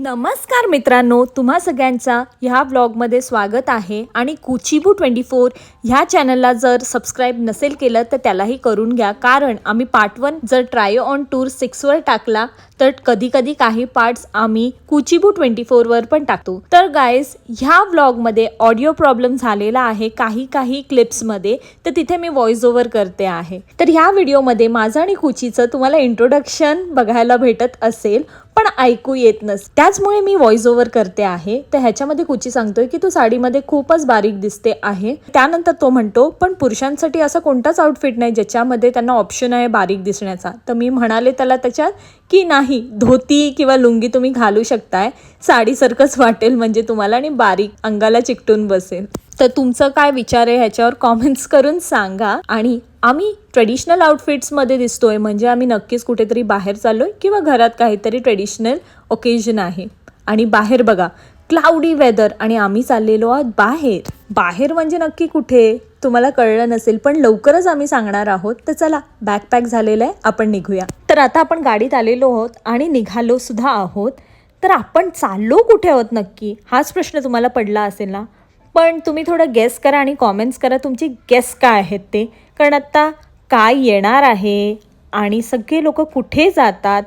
नमस्कार मित्रांनो, तुम्हा सगळ्यांचा ह्या व्लॉगमध्ये स्वागत आहे. आणि कुचीबू 24 ह्या चॅनलला जर सबस्क्राईब नसेल केलं तर त्यालाही करून घ्या, कारण आम्ही पार्ट 1 जर ट्राय ऑन टूर 6वर टाकला तर कधी कधी काही पार्ट्स आम्ही कुचीबू 24वर पण टाकतो. तर गाईज, ह्या व्लॉगमध्ये ऑडिओ प्रॉब्लेम झालेला आहे काही क्लिप्समध्ये, तर तिथे मी व्हॉइस ओव्हर करते आहे. तर ह्या व्हिडिओमध्ये माझं आणि कुचीचं तुम्हाला इंट्रोडक्शन बघायला भेटत असेल पण ऐकू येत नस, त्याचमुळे मी व्हॉइस ओव्हर करते आहे. तर ह्याच्यामध्ये कुची सांगतोय की तू साडीमध्ये खूपच बारीक दिसते आहे. त्यानंतर तो म्हणतो पण पुरुषांसाठी असा कोणताच आउटफिट नाही ज्याच्यामध्ये त्यांना ऑप्शन आहे बारीक दिसण्याचा. तर मी म्हणाले त्याला त्याच्यात की नाही, धोती किंवा लुंगी तुम्ही घालू शकताय, साडीसारखंच वाटेल म्हणजे तुम्हाला आणि बारीक अंगाला चिकटून बसेल. तर तुमचं काय विचार आहे ह्याच्यावर कॉमेंट्स करून सांगा. आणि आम्ही ट्रेडिशनल आउटफिट्समध्ये दिसतोय म्हणजे आम्ही नक्कीच कुठेतरी बाहेर चाललोय किंवा घरात काहीतरी ट्रेडिशनल ओकेजन आहे. आणि बाहेर बघा, क्लाउडी वेदर आणि आम्ही चाललेलो आहोत बाहेर म्हणजे नक्की कुठे तुम्हाला कळलं नसेल, पण लवकरच आम्ही सांगणार आहोत. तर चला, बॅकपॅक झालेलं आहे, आपण निघूया. तर आता आपण गाडीत आलेलो आहोत आणि निघालो सुद्धा आहोत. तर आपण चाललो कुठे आहोत नक्की, हाच प्रश्न तुम्हाला पडला असेल ना. पण तुम्ही थोडं गेस करा आणि कॉमेंट्स करा तुमची गेस काय आहेत ते, कारण आत्ता काय येणार आहे आणि सगळे लोक कुठे जातात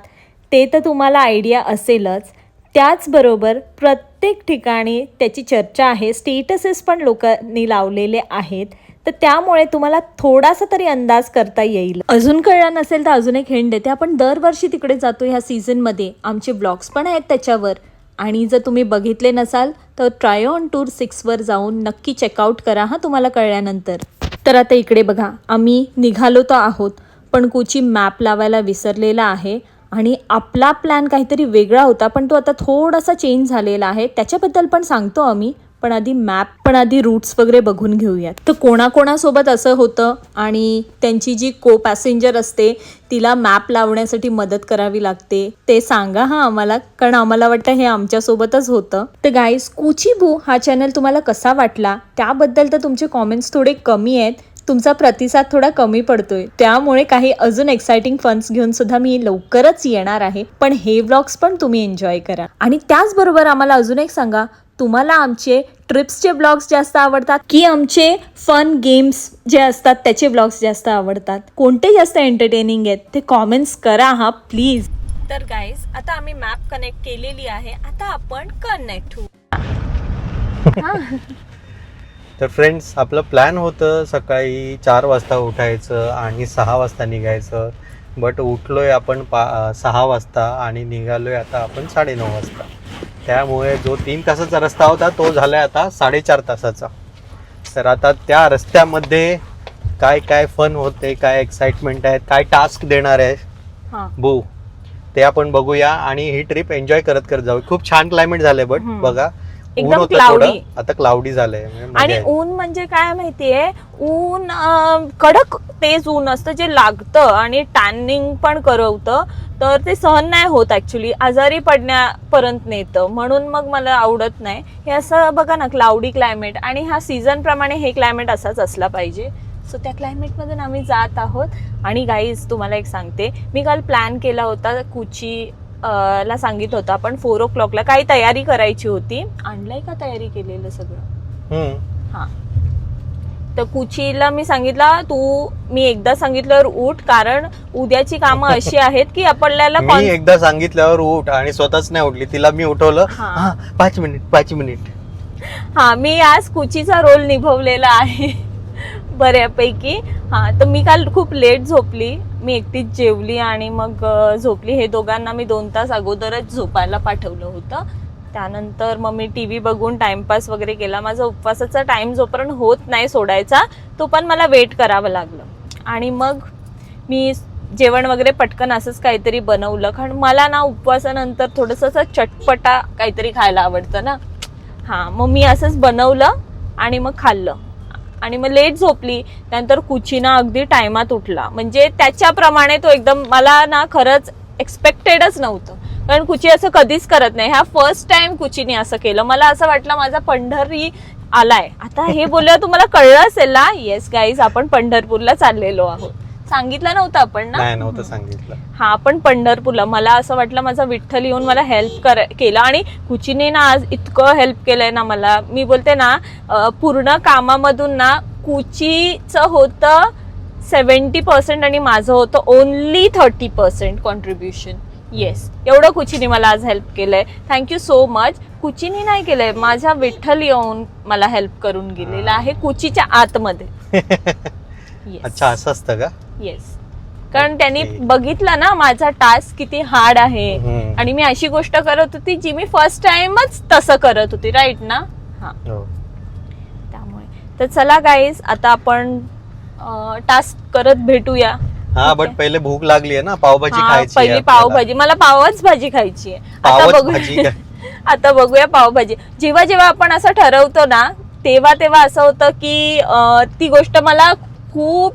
ते तर तुम्हाला आयडिया असेलच. त्याचबरोबर प्रत्येक ठिकाणी त्याची चर्चा आहे, स्टेटसेस पण लोकांनी लावलेले आहेत. तर त्यामुळे तुम्हाला थोडासा तरी अंदाज करता येईल. अजून कळलं नसेल तर अजून एक हिंट देते, आपण दरवर्षी तिकडे जातो ह्या सीझनमध्ये. आमचे ब्लॉग्स पण आहेत त्याच्यावर. आणि जर तुम्ही बघितले नसाल तर ट्राय ऑन टूर 6वर जाऊन नक्की चेकआउट करा हा तुम्हाला कळल्यानंतर. तर आता इकडे बघा, आम्ही निघालो तर आहोत पण कुची मॅप लावायला विसरलेला आहे. आणि आपला प्लॅन काहीतरी वेगळा होता पण तो आता थोडासा चेंज झालेला आहे, त्याच्याबद्दल पण सांगतो आम्ही. पण आधी रूट्स वगैरे बघून घेऊयात. तर कोणाकोणासोबत असं होतं आणि त्यांची जी को पॅसेंजर असते तिला मॅप लावण्यासाठी मदत करावी लागते ते सांगा हा आम्हाला, कारण आम्हाला वाटतं हे आमच्यासोबतच होतं. तर गाईज, कुचीबू हा चॅनल तुम्हाला कसा वाटला त्याबद्दल तर तुमचे कॉमेंट्स थोडे कमी आहेत, तुमचा प्रतिसाद थोडा कमी पडतोय. त्यामुळे काही अजून एक्साइटिंग फन्स घेऊन सुद्धा मी लवकरच येणार आहे. पण हे व्लॉग्स पण तुम्ही एन्जॉय करा. आणि त्याचबरोबर आम्हाला अजून एक सांगा, तुम्हाला आमचे ट्रिप्सचे ब्लॉग्स जास्त आवडतात की आमचे फन गेम्स जे असतात त्याचे ब्लॉग्स जास्त आवडतात, कोणते जास्त एंटरटेनिंग आहेत ते कॉमेंट्स करा हा प्लीज. तर गाईज, आता आम्ही मॅप कनेक्ट केलेली आहे, आता आपण कनेक्ट होऊ. तर फ्रेंड्स, आपलं प्लॅन होतं सकाळी 4 वाजता उठायचं आणि 6 वाजता निघायचं. बट उठलोय आपण 6 वाजता आणि निघालोय आता आपण 9:30 वाजता. त्यामुळे जो 3 तासाचा रस्ता होता तो झालाय आता 4.5 तासाचा. तर आता त्या रस्त्यामध्ये काय काय फन होते, काय एक्साइटमेंट आहेत, काय टास्क देणार आहे बू, ते आपण बघूया आणि ही ट्रिप एन्जॉय करत जाऊ. खूप छान क्लायमेट झालंय, बट बघा एकदम क्लाउडी, आता क्लाउडी झालंय. आणि ऊन म्हणजे काय माहितीये, ऊन कडक तेज ऊन असतं जे लागतं आणि टॅनिंग पण करवतं, तर ते सहन नाही होत ऍक्च्युली, आजारी पडण्यापर्यंत नेतं. म्हणून मग मला आवडत नाही हे असं. बघा ना, क्लाउडी क्लायमेट, आणि ह्या सीझन प्रमाणे हे क्लायमेट असाच असला पाहिजे. सो त्या क्लायमेटमधून आम्ही जात आहोत. आणि गाईज, तुम्हाला एक सांगते, मी काल प्लॅन केला होता, कुची ला सांगितलं होतं आपण 4 o'clockला काही तयारी करायची होती. आणलंय का तयारी केलेलं सगळं? हा. तर कुचीला मी सांगितलं, मी एकदा सांगितल्यावर उठ, कारण उद्याची कामं अशी आहेत की आपल्याला. मी एकदा सांगितल्यावर उठ आणि स्वतःच नाही उठली, तिला मी उठवलं 5 मिनिट. हा, मी आज कुचीचा रोल निभवलेला आहे बऱ्यापैकी. हा, तर मी काल खूप लेट झोपली, मी एकटीच जेवली आणि मग झोपली. हे दोघांना मी 2 तास अगोदरच झोपायला पाठवलं होतं. त्यानंतर मग मी TV बघून टाइमपास वगैरे केला. माझा उपवासाचा टाइम जोपर्यंत होत नाही सोडायचा तो पण मला वेट करावं लागलं. आणि मग मी जेवण वगैरे पटकन असंच काहीतरी बनवलं, कारण मला ना उपवासानंतर थोडंसं चटपटा काहीतरी खायला आवडतं ना. हां, मग मी असंच बनवलं आणि मग खाल्लं आणि मग लेट झोपली. त्यानंतर कुचीना अगदी टायमात उठला, म्हणजे त्याच्याप्रमाणे तो एकदम, मला ना खरंच एक्सपेक्टेडच नव्हतं, कारण कुची असं कधीच करत नाही. ह्या फर्स्ट टाइम कुचीने असं केलं. मला असं वाटलं माझा पंढरी आलाय. आता हे बोलल्यावर तुम्हाला कळलं असेल ना. येस गाईज, आपण पंढरपूरला चाललेलो आहोत. सांगितलं नव्हतं आपण ना? नाही नव्हतं सांगितलं. हा, पण पंढरपूरला मला असं वाटलं माझा विठ्ठल येऊन मला हेल्प केला, आणि कुचीने ना आज इतकं हेल्प केलंय ना मला. मी बोलते ना पूर्ण कामामधून ना कुचीचं होतं 70% आणि माझं होतं ओनली 30% कॉन्ट्रीब्युशन. येस, एवढं कुचीने मला आज हेल्प केलंय. Thank you so much. कुचीने नाही केलंय, माझा विठ्ठल येऊन मला हेल्प करून गेलेला आहे कुचीच्या आतमध्ये. अच्छा, असं असतं का? येस, कारण त्यांनी बघितलं ना माझा टास्क किती हार्ड आहे, आणि मी अशी गोष्ट करत होती जी मी फर्स्ट टाइमच तसं करत होती, राईट ना? हा, त्यामुळे तर चला गाईज, आता आपण टास्क करत भेटूया. हा, बट पहिले भूक लागली आहे ना, पावभाजी खायची. पहिली पावभाजी, मला पावच भाजी खायची आहे. आता बघूया आता बघूया पावभाजी. जेव्हा जेव्हा आपण असं ठरवतो ना, तेव्हा तेव्हा असं होतं की ती गोष्ट मला खूप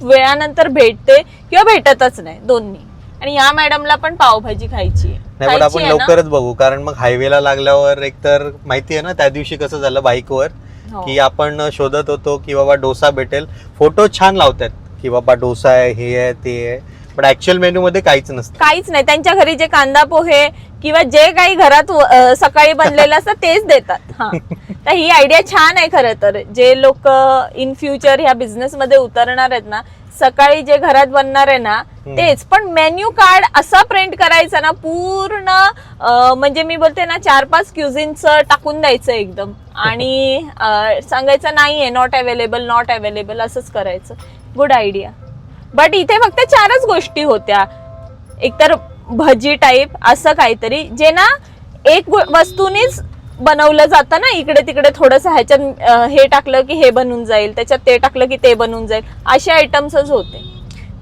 वेळानंतर भेटते किंवा भेटतच नाही, दोन्ही. आणि या मॅडमला पण पावभाजी खायची आहे. नाही, पण आपण लवकरच बघू, कारण मग हायवेला लागल्यावर एकतर माहिती आहे ना त्या दिवशी कसं झालं बाईकवर, की आपण शोधत होतो की बाबा डोसा भेटेल. फोटो छान लावतात की बाबा डोसा आहे, हे आहे, ते आहे, पण ऍक्च्युअल मेन्यू मध्ये काहीच नसतं. काहीच नाही. त्यांच्या घरी जे कांदा पोहे किंवा जे काही घरात सकाळी बनलेलं असतं तेच देतात. हा, तर ही आयडिया छान आहे खरं तर. जे लोक इन फ्युचर ह्या बिझनेस मध्ये उतरणार आहेत ना, सकाळी जे घरात बनणार आहे ना तेच, पण मेन्यू कार्ड असा प्रिंट करायचा ना पूर्ण, म्हणजे मी बोलते ना 4-5 क्युझिनचं टाकून द्यायचं एकदम, आणि सांगायचं नाहीये नॉट अवेलेबल असंच करायचं. Good idea. बट इथे फक्त 4च गोष्टी होत्या. एकतर भजी टाईप असं काहीतरी, जे ना एक वस्तूनीच बनवलं जातं ना, इकडे तिकडे थोडंसं ह्याच्यात हे टाकलं की हे बनून जाईल, त्याच्यात ते टाकलं की ते बनून जाईल, असे आयटम्सच होते.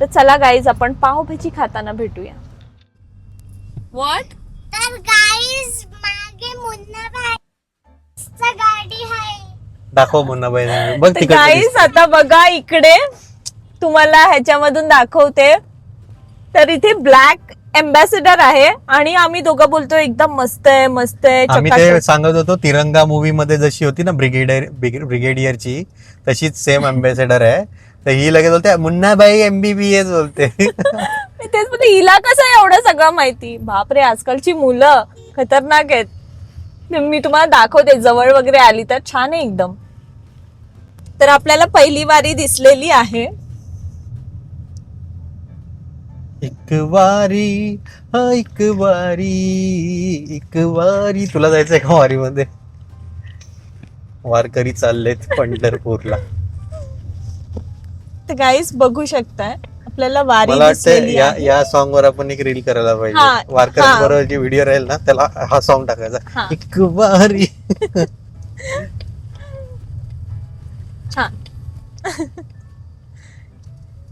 तर चला गाईज, आपण पावभाजी खाताना भेटूया. व्हॉट? तर गाईज, मागे मुन्नाबाईची गाडी आहे. दाखव मुन्नाबाई, बघ तिकडे. गाईज, आता बघा इकडे, तुम्हाला ह्याच्यामधून दाखवते. तर इथे ब्लॅक एम्बॅसिडर आहे, आणि आम्ही दोघं बोलतो एकदम मस्त आहे, मस्त आहे. आम्ही ते सांगत होतो तिरंगा मूवी मध्ये जशी होती ना ब्रिगेडियरची, तशीच सेम अम्बॅसेडर आहे. तर ही लगेच बोलते मुन्नाबाई MBBS बोलते. मी तेच बोलते, हिला कसं एवढं सगळं माहिती? बापरे, आजकालची मुलं खतरनाक आहेत. मी तुम्हाला दाखवते, जवळ वगैरे आली तर छान आहे एकदम. तर आपल्याला पहिली वारी दिसलेली आहे. एक वारी, हा एक वारी. तुला जायचंय का वारीमध्ये? वारकरी चाललेत पंढरपूरला. तर गाईज बघू शकताय, आपल्याला वारी मला वाटतं दिसलेली आहे. या सॉन्ग वर आपण एक रील करायला हा, पाहिजे. वारकऱ्यांबरोबर जे व्हिडिओ राहील ना, त्याला हा सॉन्ग टाकायचा, हा. एक वारी. छान.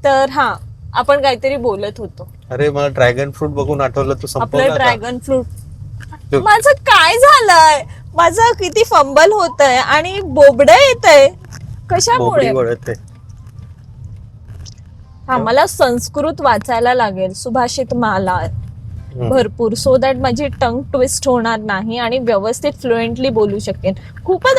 तर हा, आपण काहीतरी बोलत होतो. अरे, मला ड्रॅगन फ्रूट बघून आठवलं, तू आपलं संपवलं. ड्रॅगन फ्रूट माझं काय झालंय? माझं किती फंबल होत आहे आणि बोबड येत आहे. कशामुळे? हा, मला संस्कृत वाचायला लागेल, सुभाषित माला भरपूर, सो दॅट माझी टंग ट्विस्ट होणार नाही आणि व्यवस्थित फ्लुएंटली बोलू शकेन. खूपच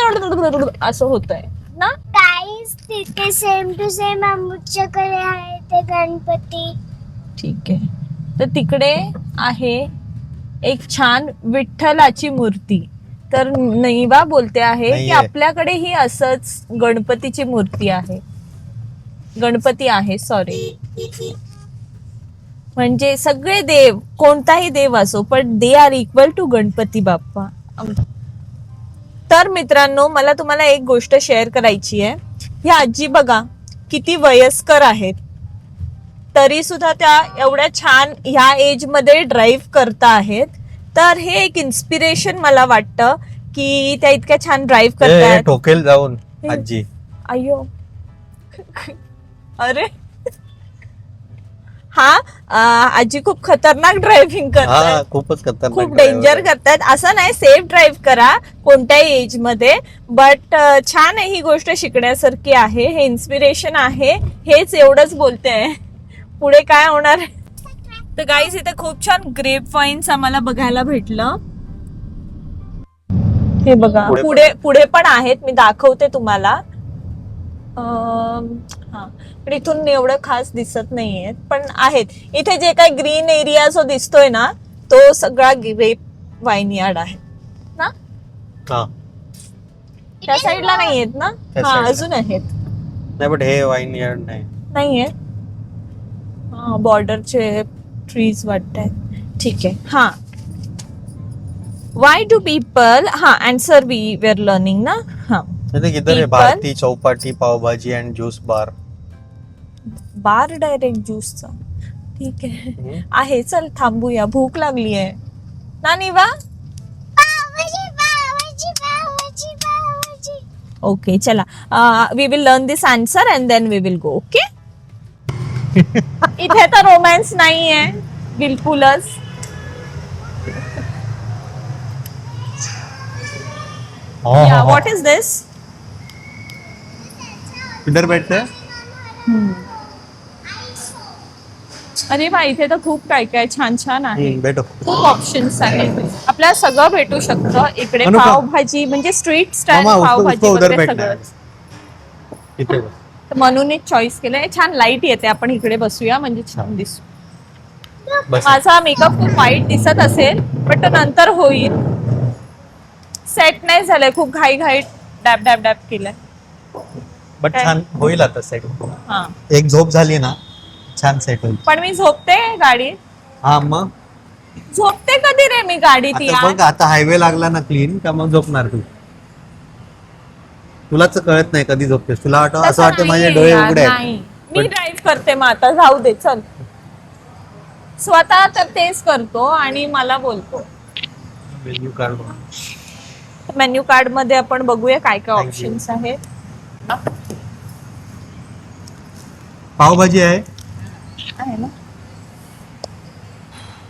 असं होत आहे ना. गाईज, तिथे सेम टू सेम आमच्याकडे आहे ते गणपती. ठीक आहे, तर तिकडे आहे एक छान विठ्ठलाची मूर्ती. तर नैवा बोलते आहे की आपल्याकडे ही असंच गणपतीची मूर्ती आहे, गणपती आहे, सॉरी. म्हणजे सगळे देव, कोणताही देव असो, पण they are equal to Ganpati Bappa. तर मित्रांनो, मला तुम्हाला एक गोष्ट शेअर करायची आहे. ह्या आजी बघा किती वयस्कर आहेत, तरी सुद्धा त्या एवढ्या छान ह्या एज मध्ये ड्राईव्ह करता आहेत. तर हे एक इन्स्पिरेशन मला वाटतं की त्या इतक्या छान ड्राईव्ह करतायत. ठोकेल जाऊन आजी. अय्यो, अरे हा, आजी खूप खतरनाक ड्रायव्हिंग करतात, खूपच खतरनाक, खूप डेंजर करतात. असं नाही, सेफ ड्राईव्ह करा कोणत्याही एज मध्ये. बट छान आहे, ही गोष्ट शिकण्यासारखी आहे, हे इन्स्पिरेशन आहे. हेच एवढंच बोलते, पुढे काय होणार. तर गाईज, इथे खूप छान ग्रेप वाईन्स आम्हाला बघायला भेटलं. हे बघा, पुढे पण आहेत, मी दाखवते तुम्हाला. हा, पण इथून एवढं खास दिसत नाहीये, पण आहेत इथे जे काही ग्रीन एरिया जो दिसतोय ना तो सगळा ग्रेप वाईन यार्ड आहे ना. हा त्या साईडला नाही आहेत ना. त्या हा साईडला. अजून आहेत. नाही बट हे वाईन यार्ड नाही. नाहीये. हा बॉर्डरचे ट्रीज वाटत. ठीक आहे. हा वाय डू पीपल, हा आन्सर वी वेर लर्निंग ना. हा इधर है People- Bharati Chowpatty pav bhaji and juice bar. Bar direct ज्यूसचा. ठीक आहे. आहे चल थांबूया, भूक लागली आहे ना निवा. पावभाजी पावभाजी पावभाजी पावभाजी. ओके चला, we will learn this answer and then we will go. Okay. इथे तर रोमॅन्स नाही आहे बिलकुलच. What is this. इधर बैठते हैं. अरे वा, इथे तर खूप काय काय छान छान आहे. बैठो. खूप ऑप्शन्स आहेत. आपल्याला सगळं भेटू शकतं इकडे. अनु का? पावभाजी म्हणजे स्ट्रीट स्टाईल मामा, उसको- पावभाजी उसको उधर वगैरे बैठना है. सगळंच. इथे बस. तर मनूने चॉईस केलंय. छान लाईट येते, आपण इकडे बसूया म्हणजे छान दिसू. बस. माझा मेकअप खूप वाईट दिसत असेल पण तो नंतर होईल. सेट नाही झालंय, खूप घाई घाई डॅब डॅब डॅब केलंय. बट काय? छान होईल आता सेट. हा एक झोप झाली ना छान सेट होईल. पण मी झोपते गाडीत. हा मग झोपते कधी रे मी गाडीत आता यार? बघ, आता हायवे लागला ना क्लीन का मग झोपणार तू. तुलाच कळत नाही कधी झोपतेस. तुला असं तसं वाटतं माझे नाहीये डोळे यार, उघडे आहेत. नाही. मी ड्राईव्ह करते मग आता जाऊ दे चल. स्वतः तर तेच करतो आणि मला बोलतो. मेन्यू कार्ड बघ. मेन्यू कार्ड मध्ये आपण बघूया काय काय Thank you. ऑप्शन्स आहेत. पावभाजी आहे. आहे ना.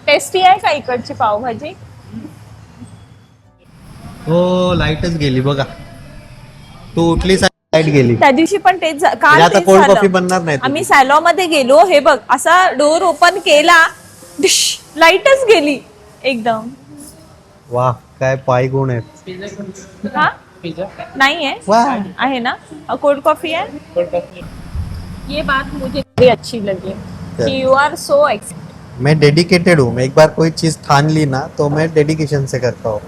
टेस्टी आहे का इकडची पावभाजी? हो लाईटच गेली बघा. तू उठली लाईट गेली. त्या दिवशी पण तेच काल म्हणजे आता तेच कोल्ड झालं. कॉफी बनणार नाही तुझी. आम्ही सॅलो मध्ये गेलो, हे बघ असा डोर ओपन केला, डिश, लाईटच गेली एकदम. वाह काय पाय गुण आहेत. हा नहीं है? वाह. है ना. कोल्ड कॉफी है. ये बात मुझे बड़ी अच्छी लगी कि यू आर सो मैं डेडिकेटेड हूँ. मैं एक बार कोई चीज ठान ली ना तो मैं डेडिकेशन से करता हूँ.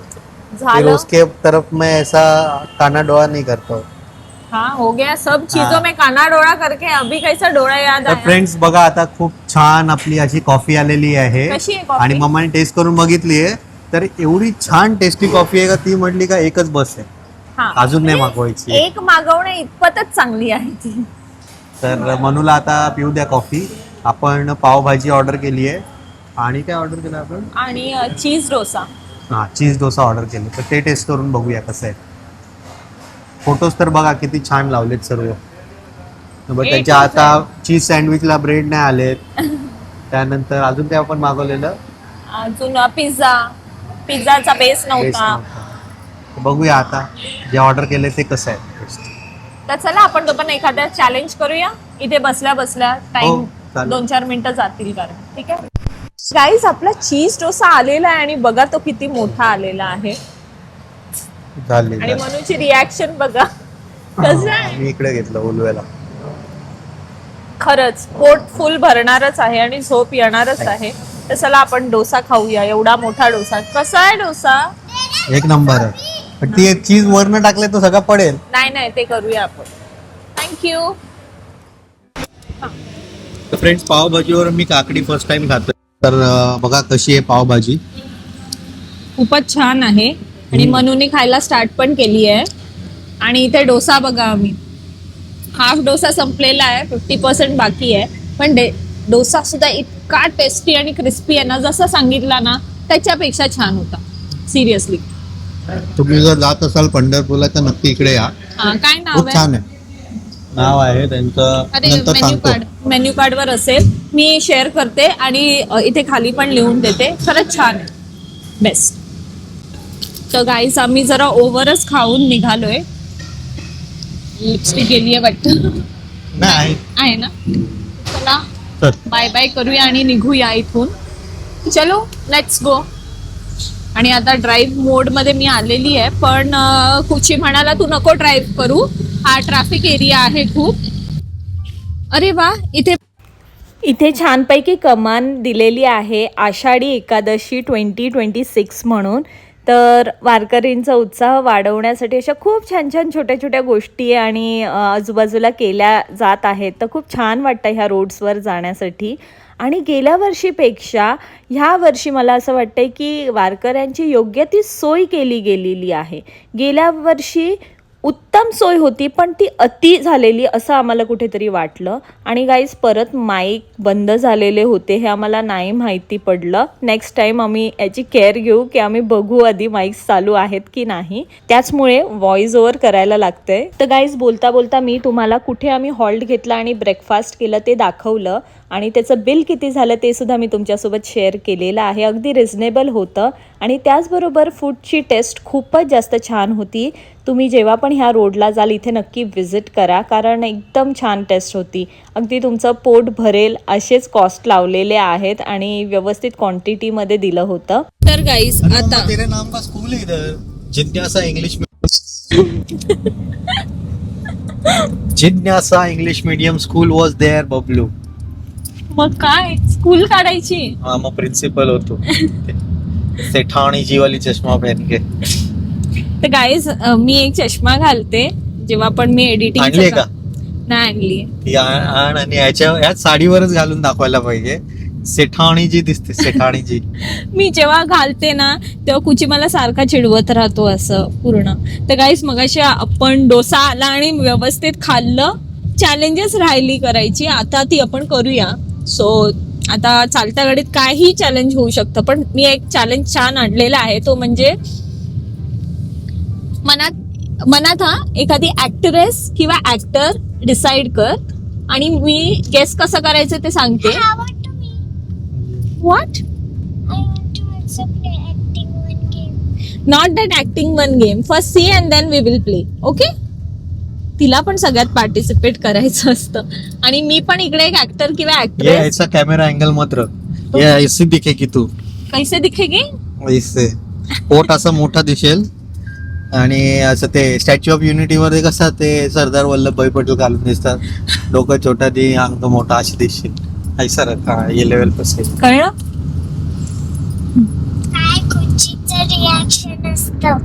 फिर उसके तरफ मैं ऐसा काना डोळा नहीं करता हूँ. हाँ हो गया सब चीजों हाँ. में काना डोळा करके अभी कैसा डोळा याद तर आया. फ्रेंड्स बघा आता खूप छान आपली अशी कॉफी आलेली आहे कशी आहे कॉफी? आणि मम्माने टेस्ट करून बघितली आहे तर एवढी छान टेस्टी कॉफी आहे का ती म्हटली का एकच बस आहे. हाँ. अजून नाही मागवायची. एक मागवणे इतपतच चांगली आहे ती. तर मनूला आता पिऊ द्या कॉफी. आपण पावभाजी ऑर्डर केली आहे आणि काय ऑर्डर केलं आपण. आणि चीज डोसा. हा चीज डोसा ऑर्डर केलं तर ते टेस्ट करून बघूया कसं आहे. फोटोज तर बघा किती छान लावलेत सर्व. बट A त्याच्या to आता चीज सँडविचला ब्रेड नाही आलेत. त्यानंतर अजून काय आपण मागवलेलं अजून पिझ्झाचा बेस Taste नव्हता. नव्हता. बघूया आता जे ऑर्डर केले ते कसं आहे. तर चला आपण तो पण एखाद्या चॅलेंज करूया इथे बसल्या बसल्या. टाइम हो, चालेल. 2-4 मिनिटं जातील कारण. ठीक आहे गाईज, आपला चीज डोसा आलेला आहे आणि बघा तो किती मोठा आलेला आहे. झाले आणि मनूची रिॲक्शन बघा कसं आहे. मी इकडे घेतलं उलव्याला. खरंच पोट फुल भरणारच आहे आणि झोप येणारच आहे. तर चला आपण डोसा खाऊया. एवढा मोठा डोसा. कसा आहे डोसा? एक नंबर आहे. पण ती चीज वरनं टाकले तर सगळं पडेल. नाही ते करूया आपण. थँक्यू. फ्रेंड्स पावभाजीवर मी काकडी फर्स्ट टाइम खातोय. तर बघा कशी आहे पावभाजी. खूपच छान आहे आणि मनूने खायला स्टार्ट पण केली आहे. आणि इथे डोसा बघा, आम्ही हाफ डोसा संपलेला आहे, 50% बाकी आहे. पण डोसा सुद्धा इतका टेस्टी आणि क्रिस्पी आहे ना, जसं सांगितला ना त्याच्यापेक्षा छान होता. सिरियसली. तुम्ही जर जात असाल पंढरपूरला तर नक्की इकडे या. काय नाव खूप आहे? छान आहे. नाव आहे त्यांचं अरे नंतर सांगतो. मेन्यू कार्ड वर असेल, मी शेअर करते आणि इथे खाली पण लिहून देते. खरंच छान आहे, बेस्ट. तर गाईस आम्ही जरा ओव्हरच खाऊन निघालोय. लिपस्टिक गेली आहे वाटतं. नाही आहे ना. चला तर बाय बाय करूया आणि निघूया इथून. चलो लेट्स गो. आणि आता ड्राईव्ह मोड मध्ये मी आलेली आहे. पण कुची म्हणाला तू नको ड्राईव्ह करू, हा ट्रॅफिक एरिया आहे खूप. अरे वा, इथे छानपैकी कमान दिलेली आहे आषाढी एकादशी 2026 म्हणून. तर वारकरींचा उत्साह वाढवण्यासाठी अशा खूप छान छान छोट्या छोट्या गोष्टी आणि आजूबाजूला केल्या जात आहेत. तर खूप छान वाटतं ह्या रोड्सवर जाण्यासाठी. आणि गेल्या वर्षीपेक्षा ह्या वर्षी मला असं वाटतं की वारकऱ्यांची योग्य ती सोय केली गेलेली आहे. गेल्या वर्षी उत्तम सोय होती पण ती अति झालेली असं आम्हाला कुठेतरी वाटलं. आणि गाईज परत माईक बंद झालेले होते हे आम्हाला नाही माहिती पडलं. नेक्स्ट टाईम आम्ही याची केअर घेऊ की आम्ही बघू आधी माईक्स चालू आहेत की नाही. त्याचमुळे व्हॉइस ओव्हर करायला लागतंय. तर गाईज बोलता बोलता मी तुम्हाला कुठे आम्ही हॉल्ट घेतला आणि ब्रेकफास्ट केलं ते दाखवलं आणि त्याचं बिल किती झालं ते सुद्धा मी तुमच्यासोबत शेअर केलेलं आहे. अगदी रिझनेबल होतं आणि त्याचबरोबर फूडची टेस्ट खूपच जास्त छान होती. तुम्ही जेव्हा पण ह्या रोडला जाल इथे नक्की व्हिजिट करा कारण एकदम छान टेस्ट होती. अगदी तुमचं पोट भरेल असेच कॉस्ट लावलेले आहेत आणि व्यवस्थित क्वांटिटीमध्ये दिलं होतं. तर गाईज आता तेरे नाम का स्कूल है इधर, जिज्ञासा English medium school was there Bablu. मग काय स्कूल काढायची. हा मग प्रिन्सिपल होतो. सेठाणी जी वाली चष्मा पहन के. तर गाईज मी एक चष्मा घालते जेव्हा पण मी एडिटिंग आणली का? नाही आणली. ती आण आणि याच्या साडीवरच घालून दाखवायला पाहिजे. सेठाणी जी दिसते, सेठाणी जी. मी जेव्हा घालते ना तेव्हा कुची मला सारखा चिडवत राहतो असं पूर्ण. तर गाईज मगाशी आपण डोसा आला आणि व्यवस्थित खाल्लं. चॅलेंजेस राहिली करायची आता ती आपण करूया. सो आता चालत्या गाडीत काही चॅलेंज होऊ शकतं पण मी एक चॅलेंज छान आणलेला आहे. तो म्हणजे मनात एखादी ऍक्ट्रेस किंवा ऍक्टर डिसाइड कर आणि मी गेस कसं करायचं ते सांगते. What? I want to also play acting one game. Not that acting one game. First see and then we will play. Okay? तिला पण सगळ्यात पार्टिसिपेट करायचं असतं आणि मी पण इकडे एक ऍक्टर किंवा ये ऍक्ट्रेस. ऐसा कैमरा एंगल मत रख. ये ऐसे दिखेगी तू. कैसे दिखेगी. ऐसे पोट असं मोठा दिसेल आणि असं ते स्टॅच्यू ऑफ युनिटी मध्ये कसं ते सरदार वल्लभभाई पटेल घालून दिसतात. डोकं छोटा दी अंग मोठा अशी दिसशील. ऐसा रखा ये लेवल पर से. कळलं. काय कुचीचं रिॲक्शन असतं.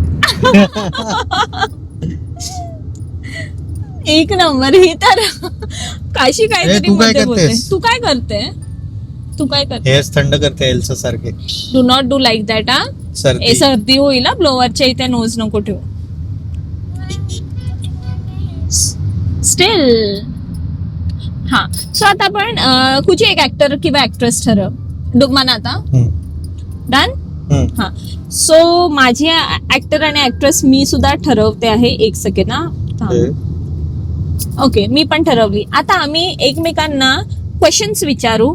एक नंबर. ही तर काशी काहीतरी तू काय मध्ये बोलते. करतेस? तू काय करते. तू काय करते. हेच थंड करते एल्सा सारखे. Do not do like that. हा सर्दी. सर्दी होईल. ब्लोअरच्या इथे नोज नको ठेवू. स्टील. हा सो आता आपण कुठची एक ऍक्टर किंवा ऍक्ट्रेस ठरव मनात. डन. हा सो माझी ऍक्टर आणि ऍक्ट्रेस मी सुद्धा ठरवते आहे. एक सेकंड ना. ओके मी पण ठरवली. आता आम्ही एकमेकांना क्वेश्चन्स विचारू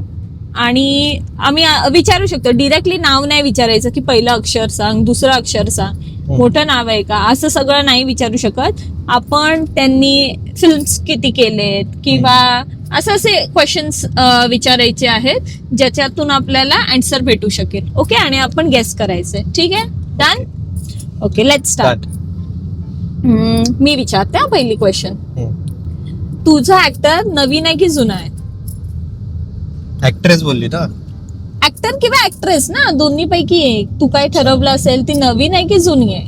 आणि आम्ही विचारू शकतो. डिरेक्टली नाव नाही विचारायचं की पहिलं अक्षर सांग दुसरं अक्षर सांग मोठं नाव आहे का असं सगळं नाही विचारू शकत आपण. त्यांनी फिल्म्स किती केलेत किंवा असं असे क्वेश्चन्स विचारायचे आहेत ज्याच्यातून आपल्याला आन्सर भेटू शकेल. ओके आणि आपण गेस करायचंय. ठीक आहे. डन. Okay let's start. मी विचारते पहिली क्वेश्चन. तुझा ऍक्टर नवीन आहे की जुना आहे. ऍक्ट्रेस बोलली ना. ऍक्टर किंवा ऍक्ट्रेस ना दोन्ही पैकी एक. तू काय ठरवलं असेल ती नवीन आहे की जुनी आहे.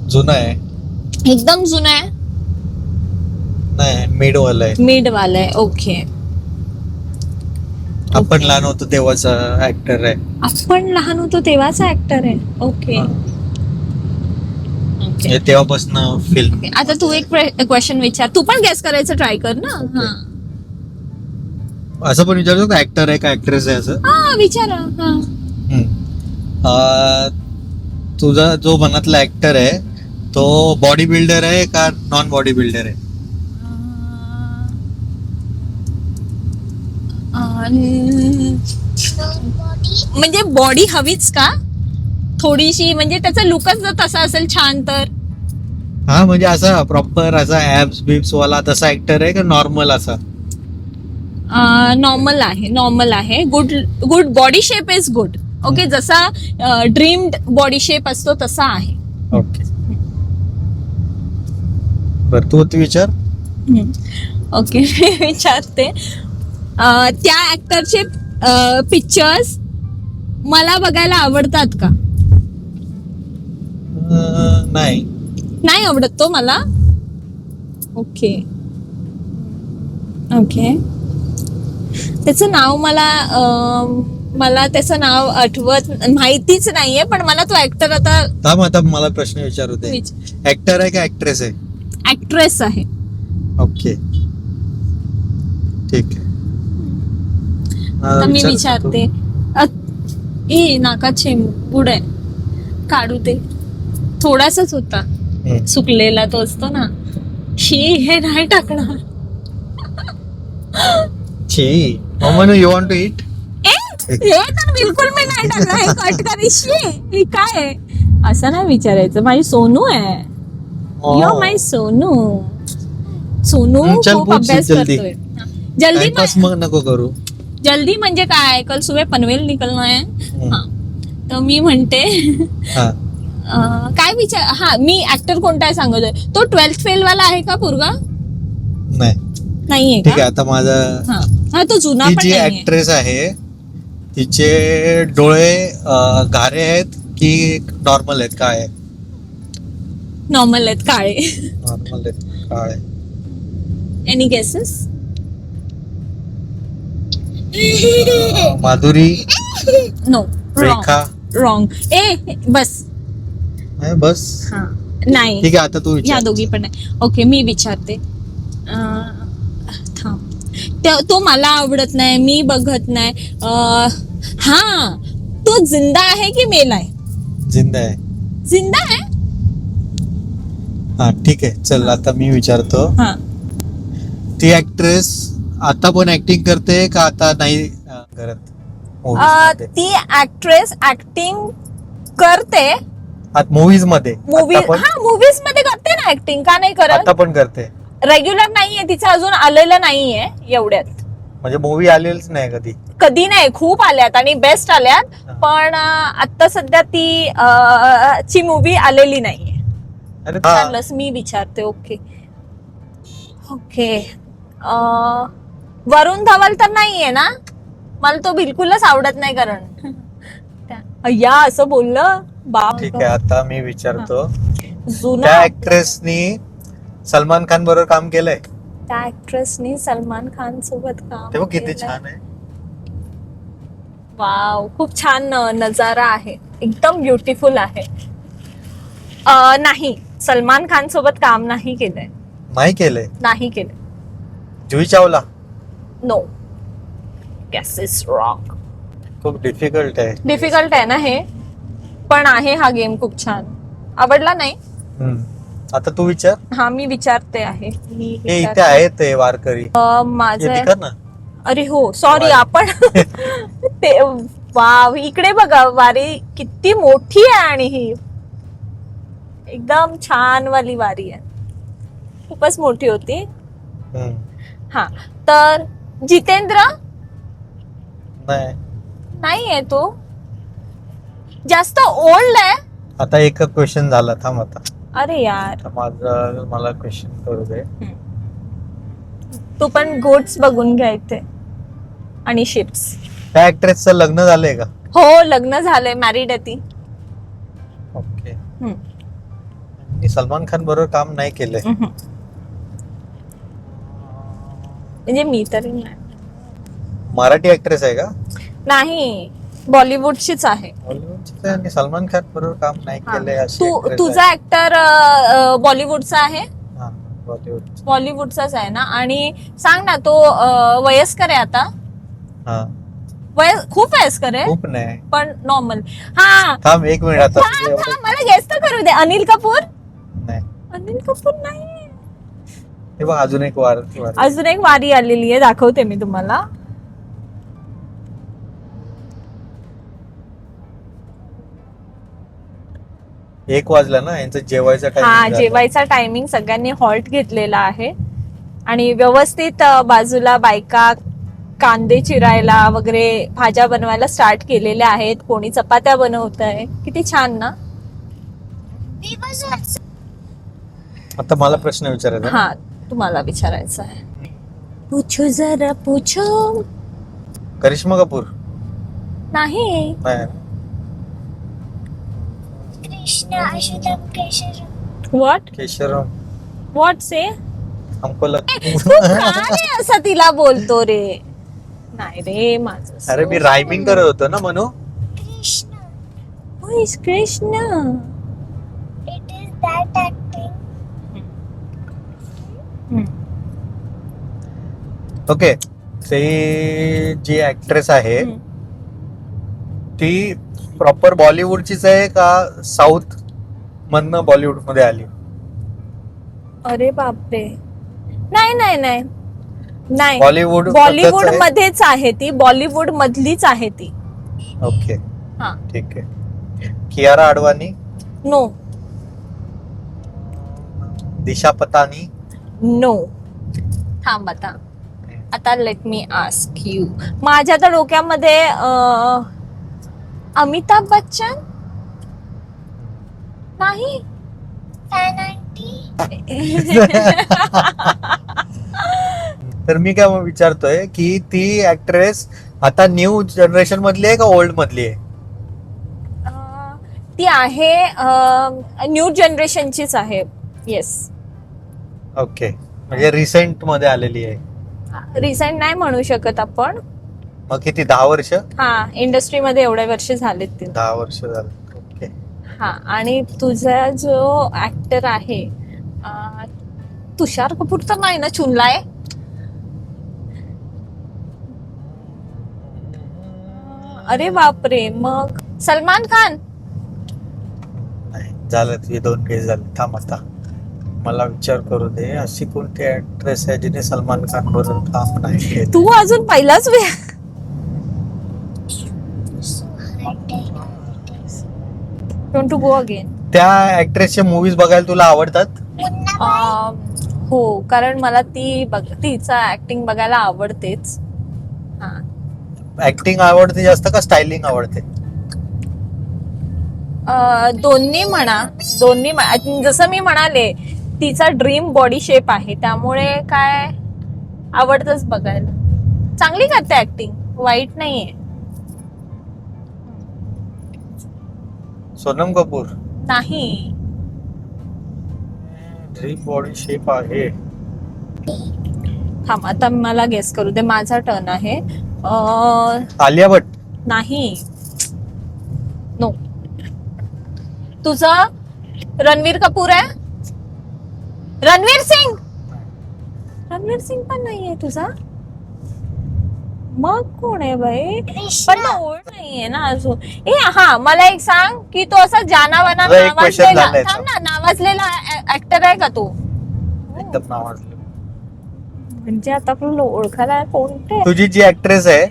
जुना आहे. एकदम जुना आहे. नाही मिड वाला आहे. मिड वाला आहे. ओके. आपण लहान होतो तेव्हाचा ऍक्टर आहे. आपण लहान होतो तेव्हाचा ऍक्टर आहे. ओके. हे तेव्हापासून फिल्म. आता तू एक क्वेश्चन विचार. तू पण गेस करायचं ट्राय कर ना. हा असं पण विचारतो का ऍक्टर आहे का ऍक्ट्रेस आहे असं. हा विचारा. तुझा जो मनातला ऍक्टर आहे तो बॉडी बिल्डर आहे का नॉन बॉडी बिल्डर आहे. म्हणजे बॉडी हवीच का थोडीशी. म्हणजे त्याचा लुकच जर तसा असेल छान तर. हा म्हणजे असा प्रॉपर असा ऍब्स बिब्स वाला तसा ऍक्टर आहे का नॉर्मल असा. नॉर्मल आहे. नॉर्मल आहे. Good body shape is good. Okay. जसा ड्रीम्ड बॉडी शेप असतो तसा आहे. ओके. बर तू विचार. ओके मी विचारते. त्या ऍक्टरचे पिक्चर्स मला बघायला आवडतात का? नाही. नाही आवडत तो मला. Okay okay. त्याचं नाव मला त्याचं नाव आठवत माहितीच नाहीये, पण मला तो ऍक्टर आता मला प्रश्न विचारू दे. ऍक्टर आहे का ऍक्ट्रेस आहे? ऍक्ट्रेस आहे. ओके ठीक आहे. आता मी विचारते. ए नाकात शेंबूड आहे, काढू ते. थोडासाच होता सुकलेला, तो असतो ना. शी हे नाही टाकणार. You want to eat? हे तर बिलकुल मी नाही टाकणार. हे कट करीशी. हे काय आहे? असं नाही विचारायचं. माझी सोनू आहे. Yo my Sonu. सोनू खूप अभ्यास करतोय. जल्दी मग नको करू. जल्दी म्हणजे काय? कल सुबह पनवेल निकलना है. हा तर मी म्हणते काय विचार. हा मी ऍक्टर कोणता आहे सांगतोय. तो 12th फेल वाला आहे का पोरगा? नाहीये ठीक आहे. का? आता माझा हा तो जुना ती पण जी नाहीये. ऍक्ट्रेस आहे तिचे डोळे घारे आहेत की नॉर्मल आहेत? काय आहे? नॉर्मल आहेत, काळे. नॉर्मल आहेत, काळे. Any guesses? Madhuri, no. Rekha. Wrong. A bus. Bus हा नाही. ठीक आहे. आता तू या विचार. दोघी पण आहे. ओके मी विचारते. थांब. तो मला आवडत नाही, मी बघत नाही. हा तो जिंदा आहे की मेला आहे? जिंदा आहे. जिंदा आहे. हा ठीक आहे. चल आता मी विचारतो. हा ती ऍक्ट्रेस आता पण ऍक्टिंग करते का आता नाही करत? ती ऍक्ट्रेस ऍक्टिंग करते. मूवीज मध्ये. मूवीज मध्ये करते ना ऍक्टिंग. का नाही करत? आता पण करते. रेग्युलर नाहीये तिचं, अजून आलेलं नाहीये एवढ्यात. म्हणजे मूवी आलेलीच नाही कधी? कधी नाही. खूप आल्यात आणि बेस्ट आल्यात, पण आता सध्या ची मूवी आलेली नाहीये. चाललंच मी विचारते. Okay okay. वरुण धवन तर नाहीये ना? मला तो बिलकुलच आवडत नाही. कारण या असं बोललं बाप. ठीक आहे. आता मी विचारतो. जुना त्या ऍक्ट्रेसनी सलमान खान बरोबर काम केलंय? त्या ऍक्ट्रेसनी सलमान खान सोबत काम तेव्हा किती केलंय. छान आहे. वाव खूप छान नजारा आहे. एकदम ब्युटिफुल आहे. नाही सलमान खान सोबत काम नाही केलंय. नाही केलंय? नाही केलंय. Juhi Chawla? No. Gas is wrong. खूप डिफिकल्ट आहे. डिफिकल्ट आहे ना हे, पण आहे हा गेम खूप छान. आवडला नाही? आता तू विचार. हा मी विचारते आहे. हे इथे आहेत ते वारकरी. माझं हे कर ना. अरे हो सॉरी. आपण ते वाव इकडे बघा. वारी किती मोठी आहे आणि ही एकदम छान वाली वारी आहे. खूपच मोठी होती. हा तर जितेंद्र नाहीये. तो जास्त ओल्ड आहे. आता एक क्वेश्चन झाला. थांब आता. अरे यार मला क्वेश्चन करू दे. तू पण गोट्स बघून घ्या इथे आणि शिप्स. त्या ऍक्ट्रेसचं लग्न झालंय का? हो लग्न झालंय. मॅरिड आहे ती. ओके. सलमान खान बरोबर काम नाही केलंय? म्हणजे मी तरी नाही. मराठी ऍक्ट्रेस आहे का? नाही बॉलिवूडचीच आहे. बॉलिवूडची आणि सलमान खान बरोबर काम नाही केलंय अशी तुझा ऍक्टर बॉलिवूडचा आहे? बॉलिवूडचाच आहे ना. आणि सांग ना तो वयस्कर आहे आता? खूप वयस्कर आहे? खूप नाही पण नॉर्मल. हा थांब एक मिनिट. आता मला गेस तर करू दे. अनिल कपूर? नाही. अनिल कपूर नाही. हे बघ अजून एक वारी आलेली आहे. दाखवते मी तुम्हाला. एक वाजला ना यांचं जेवायचा टाइम. हा जेवायचा टायमिंग. सगळ्यांनी हॉल्ट घेतलेला आहे आणि व्यवस्थित बाजूला बायका कांदे चिरायला वगैरे भाज्या बनवायला स्टार्ट केलेल्या आहेत. कोणी चपात्या बनवत आहे. किती छान ना. आता मला प्रश्न विचारायचा ना? हा तुम्हाला विचारायचं आहे. पूछो जरा पूछो. करिश्मा कपूर नाही. नाही. कृष्ण अशुतम केशरम. व्हॉट केशरम व्हॉट से हमको असं तिला बोलतो रे. नाही रे माझं. अरे मी रायमिंग करत होतो ना म्हणू. Krishna. Who is Krishna? It is that acting. Okay. ती जी ऍक्ट्रेस आहे ती प्रॉपर बॉलिवूडचीच आहे का साऊथ मधनं बॉलिवूड मध्ये आली? अरे बापरे. नाही नाही नाही नाही. बॉलिवूड बॉलिवूड मध्येच आहे ती. बॉलिवूड मधलीच आहे ती. ओके हा. ठीक आहे. कियारा अडवाणी, नो दिशा पतानी, नो. थांब आता लेट मी आस्क यू. माझ्या तर डोक्यामध्ये अमिताभ बच्चन नाही. Fan auntie. तर मी काय विचारतोय की ती ऍक्ट्रेस आता न्यू जनरेशन मधली आहे का ओल्ड मधली आहे? ती आहे न्यू जनरेशनचीच आहे. येस. ओके म्हणजे रिसेंट मध्ये आलेली आहे. रिसेंट नाही म्हणू शकत आपण. मग किती 10 वर्ष? हा इंडस्ट्रीमध्ये एवढे वर्ष झालेत तिला. 10 वर्ष झालं. ओके. हा. आणि तुझा जो ऍक्टर आहे तुषार कपूर तर नाही ना चुनलाय? अरे बापरे. मग सलमान खान? नाही झालं. तुझे 2 केस झाले. थांब आता मला विचार करू दे. अशी कोणती ऍक्ट्रेस आहे जिने सलमान खान बरोबर काम नाही केलं? तू अजून पहिलाच वेळ. Don't to go again. त्या ऍक्ट्रेसचे मूवीज बघायला तुला आवडतात? हो कारण मला तिचा ऍक्टिंग बघायला आवडतेच. हा. ऍक्टिंग आवडते जास्त का स्टायलिंग आवडते? दोन्ही म्हणा. जसं मी म्हणाले तिचा ड्रीम बॉडी शेप आहे त्यामुळे काय आवडतच बघायला. चांगली करते ऍक्टिंग, वाईट नाहीये. सोनम कपूर नाही. ड्रीम बॉडी शेप आहे. थांब आता मला गेस करू दे. माझा टर्न आहे. आलिया भट्ट? नाही. नो. तुझा रणवीर कपूर आहे? रणवीर सिंग? रणवीर सिंग पण नाहीये तुझा. मग कोण आहे बाई? पण ओल्ड नाहीये ना अजून. हा मला एक सांग की तो असा जानावाना तुझा एक question नावाजलेला झालाय थांब ना नावाजलेला ऍक्टर आहे का तो? एकदम नावाजलं. म्हणजे आता आपल्याला ओळखायला कोणते? तुझी जी ऍक्ट्रेस आहे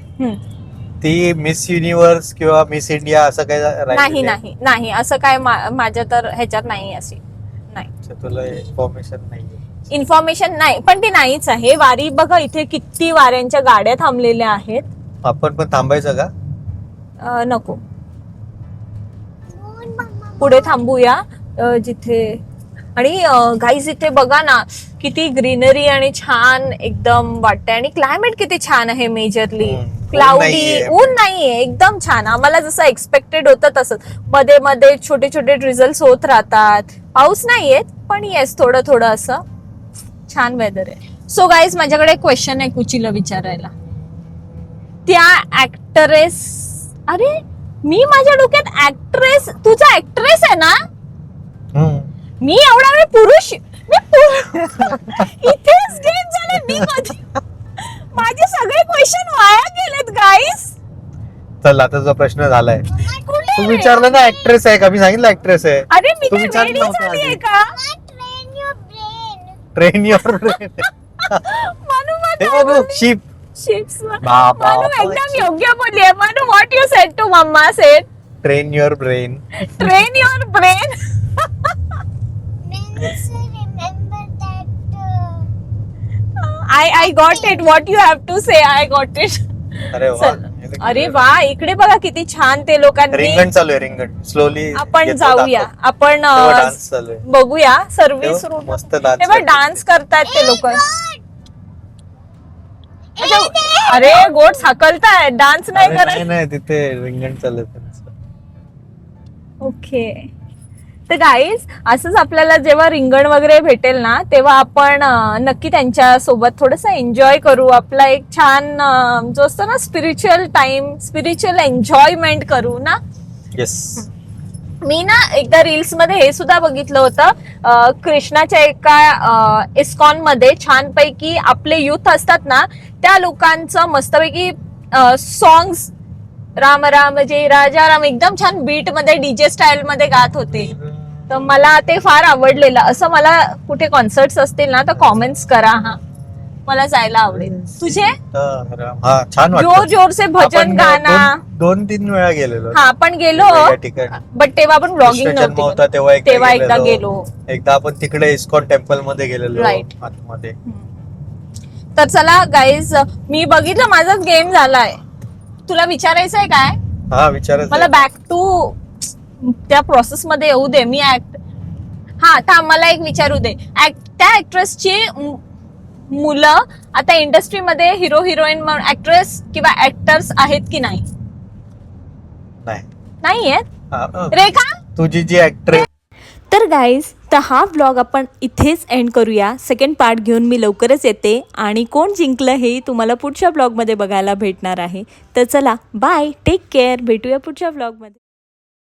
ती मिस युनिव्हर्स किंवा मिस इंडिया असं काय नाही नाही नाही असं काय माझ्या तर ह्याच्यात नाही. अशी नाही. तुला इन्फॉर्मेशन नाही? इन्फॉर्मेशन नाही पण ती नाहीच आहे. वारी बघा इथे किती वाऱ्यांच्या गाड्या थांबलेल्या आहेत. आपण पण थांबायचं का? नको पुढे थांबूया जिथे. आणि गाईज इथे बघा ना किती ग्रीनरी आणि छान एकदम वाटतंय. आणि क्लायमेट किती छान आहे. मेजरली क्लाउडी, ऊन नाहीये. एकदम छान. आम्हाला जसं एक्सपेक्टेड होतं तसंच. मध्ये मध्ये छोटे छोटे ड्रिझल्स होत राहतात. पाऊस नाहीये पण येस थोडं थोडं असं छान वेदर आहे. सो गाईज माझ्याकडे एक क्वेश्चन आहे कुचीला विचारायला. त्या ऍक्ट्रेस अरे मी माझ्या डोक्यात ऍक्ट्रेस तुझा ऍक्ट्रेस आहे ना. मी एवढा वेळ पुरुष इथेच गेम झाले. मी माझे सगळे क्वेश्चन वाया गेलेत गाईस. चल आता जो प्रश्न झालाय तू कुठे? विचारलं ना ऍक्ट्रेस आहे का? मी सांगितलं ऍक्ट्रेस आहे. अरे मी तू काय विचारलं वेडी नव्हतं झालीये आधी. का? Train your brain. Train your brain. Manu ship. Ships बाबा. मनू एकदम योग्य बोललीये. Manu what you said to mamma said train your brain. Train your brain. Means remember that. I got it. What you have to say, I got it. अरे वा चल. अरे वा, इकडे बघा किती छान ते लोकांनी. रिंगण चालू आहे, रिंगण स्लोली. आपण जाऊया, आपण डान्स चालू आहे, बघूया सर्व्हिस तेव्हा रूम. मस्त डान्स हे बघ डान्स करतायत ते लोक. अरे गोट हाकलताय, डान्स नाही नाही करत. नाही, तिथे रिंगण चालू आहे त्यांचं. ओके. तर गाईज असंच आपल्याला जेव्हा रिंगण वगैरे भेटेल ना, तेव्हा आपण नक्की त्यांच्या सोबत थोडस एन्जॉय करू. आपला एक छान जो असतो ना स्पिरिच्युअल टाइम, स्पिरिच्युअल एन्जॉयमेंट करू ना. येस. मी ना एकदा रील्स मध्ये हे सुद्धा बघितलं होतं, कृष्णाच्या एका इस्कॉन मध्ये छानपैकी आपले युथ असतात ना, त्या लोकांचं मस्तपैकी सॉंग्स, राम राम जय राजा राम, एकदम छान बीट मध्ये डीजे स्टाईल मध्ये गात होते. तर मला ते फार आवडलेलं. असं मला कुठे कॉन्सर्ट्स असतील ना तर कॉमेंट्स करा हा, मला जायला आवडेल. तुझे हा छान जोर वाटतं. जोर से भजन आपण गाना. 2-3 वेळा गेलेलो. हा आपण गेलो, वेगवेगळ्या ठिकाणी. बट तेव्हा आपण ब्लॉगिंग कृष्ण जन्म होता नव्हती. तेव्हा एकदा गेलो. एकदा आपण तिकडे इस्कॉन टेम्पल मध्ये गेलेलो Right. आतमध्ये. तर चला गाईज, मी बघितलं माझा गेम झालाय. तुला विचारायचं आहे काय? हा विचारायचं मला बॅक टू त्या प्रोसेस मध्ये येऊ दे. मी हा थांब, मला एक विचारू दे. त्या ऍक्ट्रेसची मुलं आता इंडस्ट्रीमध्ये हिरो हिरोईन म्हणून ऍक्ट्रेस किंवा ऍक्टर्स आहेत की नाही? नाही. नाहीयेत. रेखा, तुझी जी ऍक्ट्रेस. तर गाईज, तर हा व्लॉग आपण इथेच एंड करूया. सेकंड पार्ट घेऊन मी लवकरच येते आणि कोण जिंकलं हे तुम्हाला पुढच्या व्लॉगमध्ये बघायला भेटणार आहे. तर चला बाय, टेक केअर, भेटूया पुढच्या व्लॉगमध्ये.